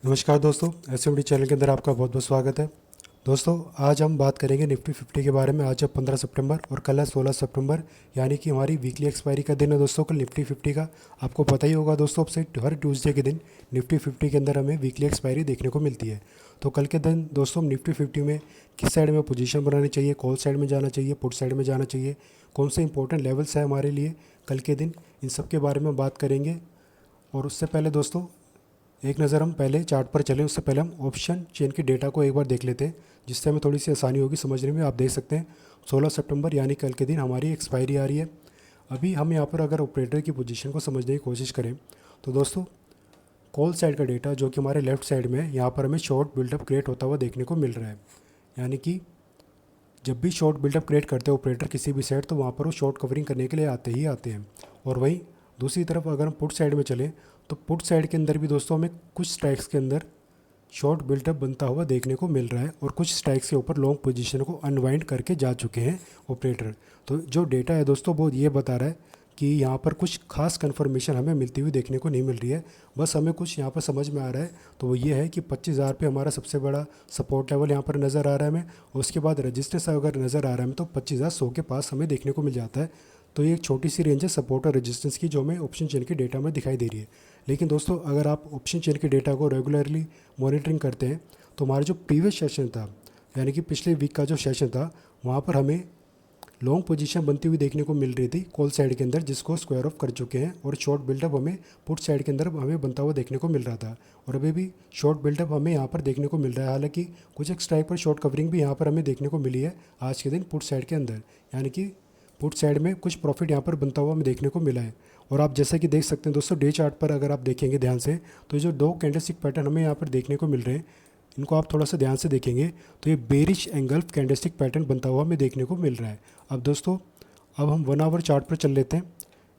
नमस्कार दोस्तों, SMD channel के अंदर आपका बहुत बहुत स्वागत है। दोस्तों, आज हम बात करेंगे निफ्टी 50 के बारे में। आज है 15 सितंबर और कल है 16 सितंबर, यानी कि हमारी वीकली एक्सपायरी का दिन है दोस्तों कल निफ्टी 50 का। आपको पता ही होगा दोस्तों, अब से हर ट्यूसडे के दिन निफ्टी 50 के अंदर हमें वीकली एक्सपायरी देखने को मिलती है। तो कल के दिन दोस्तों हम निफ्टी 50 में किस साइड में पोजीशन बनानी चाहिए, कॉल साइड में जाना चाहिए, पुट साइड में जाना चाहिए, कौन से इंपॉर्टेंट लेवल्स है हमारे लिए कल के दिन, इन सब के बारे में बात करेंगे। और उससे पहले दोस्तों एक नज़र हम पहले चार्ट पर चलें, उससे पहले हम ऑप्शन चेन के डेटा को एक बार देख लेते हैं, जिससे हमें थोड़ी सी आसानी होगी समझने में। आप देख सकते हैं 16 सितंबर यानी कल के दिन हमारी एक्सपायरी आ रही है। अभी हम यहाँ पर अगर ऑपरेटर की पोजीशन को समझने की कोशिश करें तो दोस्तों कॉल साइड का डेटा जो कि हमारे लेफ्ट साइड में है, यहाँ पर हमें शॉर्ट बिल्डअप क्रिएट होता हुआ देखने को मिल रहा है। यानी कि जब भी शॉर्ट बिल्डअप क्रिएट करते हैं ऑपरेटर किसी भी साइड, तो वहाँ पर वो शॉर्ट कवरिंग करने के लिए आते ही आते हैं। और वहीं दूसरी तरफ अगर हम पुट साइड में चलें तो पुट साइड के अंदर भी दोस्तों हमें कुछ स्ट्राइक्स के अंदर शॉर्ट बिल्डअप बनता हुआ देखने को मिल रहा है, और कुछ स्ट्राइक्स के ऊपर लॉन्ग पोजीशन को अनवाइंड करके जा चुके हैं ऑपरेटर। तो जो डेटा है दोस्तों वो ये बता रहा है कि यहाँ पर कुछ खास कन्फर्मेशन हमें मिलती हुई देखने को नहीं मिल रही है। बस हमें कुछ यहाँ पर समझ में आ रहा है, तो वो ये है कि 25,000 पे हमारा सबसे बड़ा सपोर्ट लेवल यहाँ पर नज़र आ रहा है हमें, और उसके बाद रजिस्टेंस अगर नज़र आ रहा है हमें तो 25,100 के पास हमें देखने को मिल जाता है। तो ये एक छोटी सी रेंज है सपोर्ट और रेजिस्टेंस की, जो हमें ऑप्शन चेन के डेटा में दिखाई दे रही है। लेकिन दोस्तों अगर आप ऑप्शन चेन के डेटा को रेगुलरली मॉनिटरिंग करते हैं तो हमारा जो प्रीवियस सेशन था, यानी कि पिछले वीक का जो सेशन था, वहाँ पर हमें लॉन्ग पोजीशन बनती हुई देखने को मिल रही थी कॉल साइड के अंदर, जिसको स्क्वायर ऑफ कर चुके हैं, और शॉर्ट बिल्डअप हमें पुट साइड के अंदर हमें बनता हुआ देखने को मिल रहा था। और अभी भी शॉर्ट बिल्डअप हमें यहाँ पर देखने को मिल रहा है। हालांकि कुछ एक स्ट्राइक पर शॉर्ट कवरिंग भी यहाँ पर हमें देखने को मिली है आज के दिन पुट साइड के अंदर, यानी कि पुट साइड में कुछ प्रॉफिट यहाँ पर बनता हुआ हमें देखने को मिला है। और आप जैसा कि देख सकते हैं दोस्तों, डे चार्ट पर अगर आप देखेंगे ध्यान से, तो ये जो दो कैंडलस्टिक पैटर्न हमें यहाँ पर देखने को मिल रहे हैं, इनको आप थोड़ा सा ध्यान से देखेंगे तो ये बेरिश एंगल्फ कैंडलस्टिक पैटर्न बनता हुआ हमें देखने को मिल रहा है। अब दोस्तों अब हम 1 आवर चार्ट पर चल लेते हैं,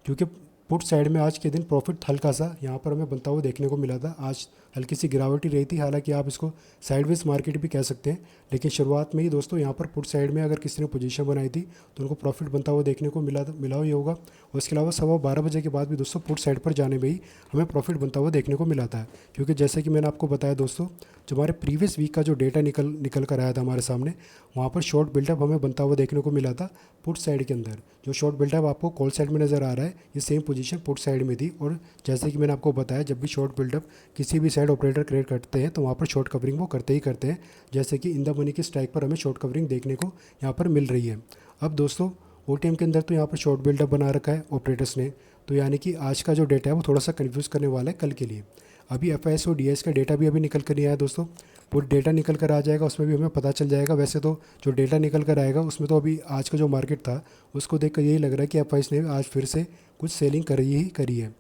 क्योंकि पुट साइड में आज के दिन प्रॉफिट हल्का सा यहाँ पर हमें बनता हुआ देखने को मिला था। आज हल्की सी गिरावट ही रही थी, हालांकि आप इसको साइडवेज मार्केट भी कह सकते हैं। लेकिन शुरुआत में ही दोस्तों यहाँ पर पुट साइड में अगर किसी ने पोजीशन बनाई थी तो उनको प्रॉफिट बनता हुआ देखने को मिला ही होगा। और इसके अलावा 12:15 के बाद भी दोस्तों पुट साइड पर जाने में ही हमें प्रॉफिट बनता हुआ देखने को मिला था। क्योंकि जैसे कि मैंने आपको बताया दोस्तों, जो हमारे प्रीवियस वीक का जो डेटा निकल कर आया था हमारे सामने, वहाँ पर शॉर्ट बिल्डअप हमें बनता हुआ देखने को मिला था पुट साइड के अंदर। जो शॉर्ट बिल्डअप आपको कॉल साइड में नज़र आ रहा है, ये सेम पोजीशन पुट साइड में थी। और जैसे कि मैंने आपको बताया, जब भी शॉर्ट बिल्डअप किसी भी साइड ऑपरेटर क्रिएट करते हैं तो वहाँ पर शॉर्ट कवरिंग वो करते ही करते हैं। जैसे कि इन द मनी की स्ट्राइक पर हमें शॉर्ट कवरिंग देखने को यहाँ पर मिल रही है। अब दोस्तों ओटीएम के अंदर तो यहाँ पर शॉर्ट बिल्डअप बना रखा है ऑपरेटर्स ने, तो यानी कि आज का जो डेटा है वो थोड़ा सा कन्फ्यूज़ करने वाला है कल के लिए। अभी एफआईएस और डीएस का डेटा भी अभी निकल कर नहीं आया दोस्तों, वो डेटा निकल कर आ जाएगा, उसमें भी हमें पता चल जाएगा। वैसे तो जो डेटा निकल कर आएगा उसमें तो अभी आज का जो मार्केट था उसको देख कर यही लग रहा है कि एफआईएस ने आज फिर से कुछ सेलिंग करी है।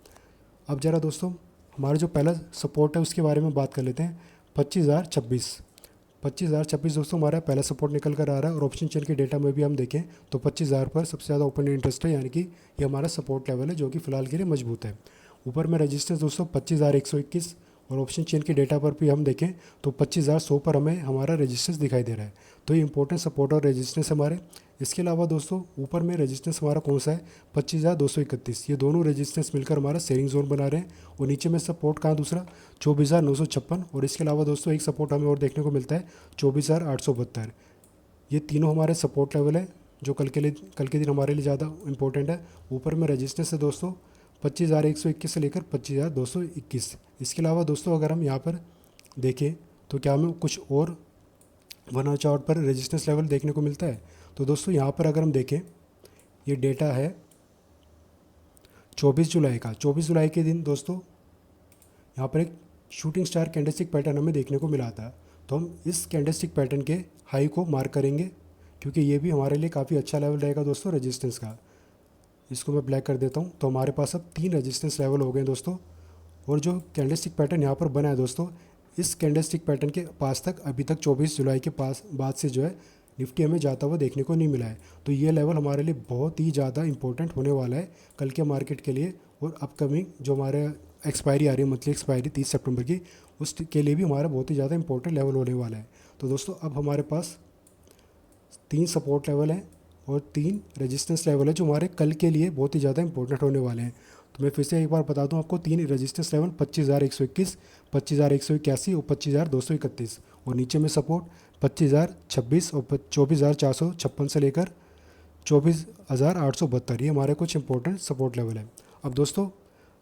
अब ज़रा दोस्तों हमारा जो पहला सपोर्ट है उसके बारे में बात कर लेते हैं। 25,026 दोस्तों हमारा पहला सपोर्ट निकल कर आ रहा है। और ऑप्शन चेन के डेटा में भी हम देखें तो 25,000 पर सबसे ज़्यादा ओपन इंटरेस्ट है, यानी कि ये हमारा सपोर्ट लेवल है जो कि फ़िलहाल के लिए मजबूत है। ऊपर में रजिस्टेंस दोस्तों 25,121, और ऑप्शन चेन के डेटा पर भी हम देखें तो 25,100 पर हमें हमारा रेजिस्टेंस दिखाई दे रहा है। तो ये इंपॉर्टेंट सपोर्ट और रेजिस्टेंस हमारे। इसके अलावा दोस्तों ऊपर में रेजिस्टेंस हमारा कौन सा है, 25,231, ये दोनों रेजिस्टेंस मिलकर हमारा सेलिंग जोन बना रहे हैं। और नीचे में सपोर्ट कहाँ दूसरा 24,956, और इसके अलावा दोस्तों एक सपोर्ट हमें और देखने को मिलता है 24,872। ये तीनों हमारे सपोर्ट लेवल है जो कल के दिन हमारे लिए ज़्यादा इंपॉर्टेंट है। ऊपर में रेजिस्टेंस है दोस्तों 25,121 से लेकर 25,221। इसके अलावा दोस्तों अगर हम यहाँ पर देखें तो क्या हमें कुछ और 1 आवर चार्ट पर रेजिस्टेंस लेवल देखने को मिलता है। तो दोस्तों यहाँ पर अगर हम देखें, ये डेटा है 24 जुलाई का। 24 जुलाई के दिन दोस्तों यहाँ पर एक शूटिंग स्टार कैंडलस्टिक पैटर्न हमें देखने को मिला था। तो हम इस कैंडलस्टिक पैटर्न के हाई को मार्क करेंगे, क्योंकि ये भी हमारे लिए काफ़ी अच्छा लेवल रहेगा दोस्तों रेजिस्टेंस का। इसको मैं ब्लैक कर देता हूँ। तो हमारे पास अब 3 रेजिस्टेंस लेवल हो गए दोस्तों। और जो कैंडलस्टिक पैटर्न यहाँ पर बना है दोस्तों, इस कैंडलस्टिक पैटर्न के पास तक अभी तक 24 जुलाई के बाद से जो है निफ्टी हमें जाता हुआ देखने को नहीं मिला है। तो ये लेवल हमारे लिए बहुत ही ज़्यादा इंपॉर्टेंट होने वाला है कल के मार्केट के लिए। और अपकमिंग जो हमारे एक्सपायरी आ रही है, मंथली एक्सपायरी 30 सितंबर की, उसके लिए भी हमारा बहुत ही ज़्यादा इंपॉर्टेंट लेवल होने वाला है। तो दोस्तों अब हमारे पास 3 सपोर्ट लेवल हैं और 3 रेजिस्टेंस लेवल है जो हमारे कल के लिए बहुत ही ज़्यादा इंपॉर्टेंट होने वाले हैं। तो मैं फिर से एक बार बता दूं आपको, 3 रेजिस्टेंस लेवल 25,121, 25,181 और 25,231, और नीचे में सपोर्ट 25,026 और 24,456 से लेकर 24,872, ये हमारे कुछ इंपॉर्टेंट सपोर्ट लेवल है। अब दोस्तों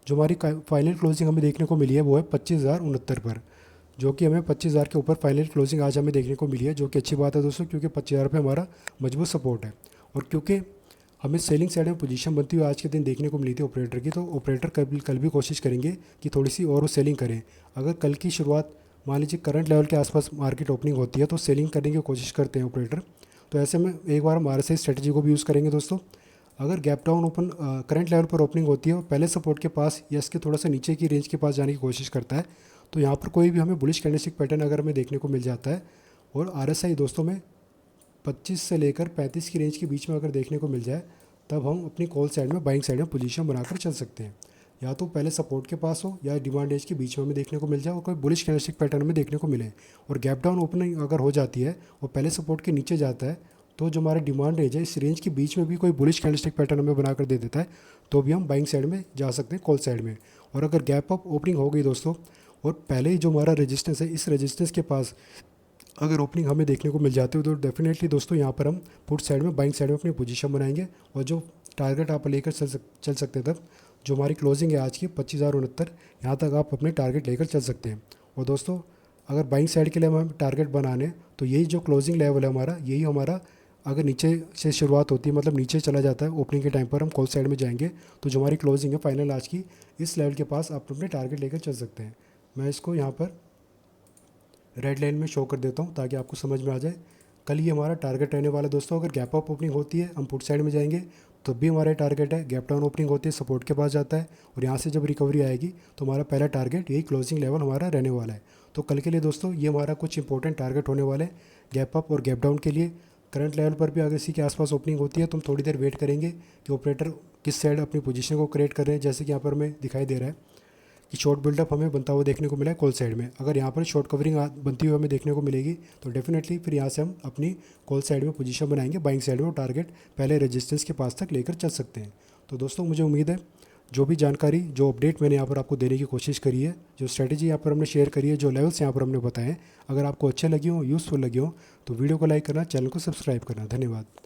जो हमारी फाइनल क्लोजिंग हमें देखने को मिली है वो है 25,069 पर, जो कि हमें 25,000 के ऊपर फाइनल क्लोजिंग आज हमें देखने को मिली है, जो कि अच्छी बात है दोस्तों, क्योंकि 25,000 पे हमारा मजबूत सपोर्ट है। और क्योंकि हमें सेलिंग साइड में पोजीशन बनती हुई आज के दिन देखने को मिली थी ऑपरेटर की, तो ऑपरेटर कल भी कोशिश करेंगे कि थोड़ी सी और वो सेलिंग करें। अगर कल की शुरुआत मान लीजिए करंट लेवल के आसपास मार्केट ओपनिंग होती है तो सेलिंग करने की कोशिश करते हैं ऑपरेटर। तो ऐसे में एक बार हम RSI स्ट्रेटजी को भी यूज़ करेंगे दोस्तों। अगर gap down open current level पर ओपनिंग होती है और पहले सपोर्ट के पास या इसके थोड़ा सा नीचे की रेंज के पास जाने की कोशिश करता है, तो यहाँ पर कोई भी हमें बुलिश कैंडलस्टिक पैटर्न अगर हमें देखने को मिल जाता है और RSI दोस्तों में 25 से लेकर 35 की रेंज के बीच में अगर देखने को मिल जाए, तब हम अपनी कॉल साइड में बाइंग साइड में पोजीशन बनाकर चल सकते हैं। या तो पहले सपोर्ट के पास हो या डिमांड रेंज के बीच में हमें देखने को मिल जाए और कोई बुलिश कैंडलस्टिक पैटर्न में देखने को मिले, और गैप डाउन ओपनिंग अगर हो जाती है और पहले सपोर्ट के नीचे जाता है, तो जो हमारा डिमांड रेंज है इस रेंज के बीच में भी कोई बुलिश कैंडलस्टिक पैटर्न हमें बनाकर दे देता है, तो भी हम बाइंग साइड में जा सकते हैं कॉल साइड में। और अगर गैप अप ओपनिंग हो गई दोस्तों और पहले ही जो हमारा रेजिस्टेंस है इस रेजिस्टेंस के पास अगर ओपनिंग हमें देखने को मिल जाती है, तो डेफिनेटली दोस्तों यहाँ पर हम पुट साइड में बाइंग साइड में अपनी पोजीशन बनाएंगे, और जो टारगेट आप लेकर चल सकते हैं तब जो हमारी क्लोजिंग है आज की 25,069, यहाँ तक आप अपने टारगेट लेकर चल सकते हैं। और दोस्तों अगर बाइंग साइड के लिए हम टारगेट बनाने, तो यही जो क्लोजिंग लेवल है हमारा, यही हमारा अगर नीचे से शुरुआत होती है, मतलब नीचे चला जाता है ओपनिंग के टाइम पर हम कॉल साइड में जाएंगे, तो जो हमारी क्लोजिंग है फाइनल आज की, इस लेवल के पास आप अपने टारगेट लेकर चल सकते हैं। मैं इसको यहाँ पर रेड लाइन में शो कर देता हूँ ताकि आपको समझ में आ जाए। कल ये हमारा टारगेट रहने वाला है दोस्तों। अगर गैप अप ओपनिंग होती है हम पुट साइड में जाएंगे, तो भी हमारा टारगेट है। गैप डाउन ओपनिंग होती है सपोर्ट के पास जाता है, और यहाँ से जब रिकवरी आएगी तो हमारा पहला टारगेट यही क्लोजिंग लेवल हमारा रहने वाला है। तो कल के लिए दोस्तों ये हमारा कुछ इंपॉर्टेंट टारगेट होने वाले हैं गैप अप और गैप डाउन के लिए। करंट लेवल पर भी अगर इसी के आसपास ओपनिंग होती है तो हम थोड़ी देर वेट करेंगे कि ऑपरेटर किस साइड अपनी पोजीशन को क्रिएट कर रहे हैं। जैसे कि यहाँ पर हमें दिखाई दे रहा है कि शॉर्ट बिल्डअप हमें बनता हुआ देखने को मिला है कॉल साइड में। अगर यहाँ पर शॉर्ट कवरिंग बनती हुई हमें देखने को मिलेगी, तो डेफिनेटली फिर यहाँ से हम अपनी कॉल साइड में पोजीशन बनाएंगे बाइंग साइड में, और टारगेट पहले रेजिस्टेंस के पास तक लेकर चल सकते हैं। तो दोस्तों मुझे उम्मीद है जो भी जानकारी, जो अपडेट मैंने यहाँ पर आपको देने की कोशिश करी है, जो स्ट्रैटेजी यहाँ पर हमने शेयर करी है, जो लेवल्स यहाँ पर हमने बताए हैं, अगर आपको अच्छे लगे हो, यूज़फुल लगे हो, तो वीडियो को लाइक करना, चैनल को सब्सक्राइब करना। धन्यवाद।